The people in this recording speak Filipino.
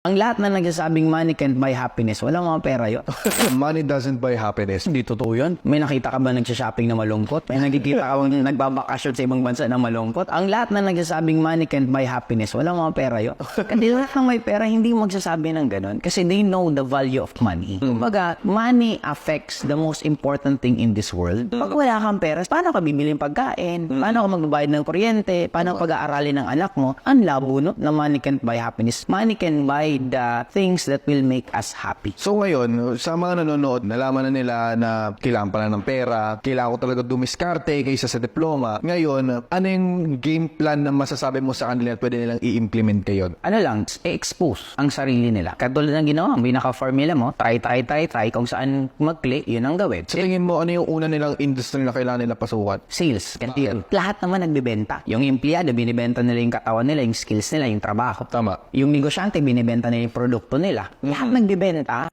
Ang lahat na nagsasabing money can't buy happiness, walang mga pera yun. Money doesn't buy happiness. Hindi totoo yun. May nakita ka ba nagsha-shopping na malungkot? May nakikita ka bang nagbabakasyon sa ibang bansa na malungkot? Ang lahat na nagsasabing money can't buy happiness, walang mga pera yun. Kasi lahat ng may pera, hindi magsasabi ng ganun. Kasi they know the value of money. Kumbaga, money affects the most important thing in this world. Pag wala kang pera, paano ka bibili ng pagkain? Paano ka magbabayad ng kuryente? Paano pag-aaralin ng anak mo? Ang labo, no? Na money can't buy happiness. Money can buy the things that will make us happy. So ngayon, sa mga nanonood, nalaman na nila na kailangan pala ng pera, kailangan ko talaga dumiskarte kaysa sa diploma. Ngayon, ano yung game plan na masasabi mo sa kanila at pwede nilang i-implement kayo? Ano lang, i-expose ang sarili nila. Katulad ng ginawa, ang pinaka-formula mo, try kung saan mag-click, yun ang gawin. Sa tingin mo, ano yung una nilang industry na kailangan nila pasukan? Sales. Kasi lahat naman nagbibenta. Yung empleyado, binibenta nila yung katawan nila, yung skills nila, yung trabaho. Tama. Yung negosyante, binibenta nila yung produkto nila. Lahat nagbibenta.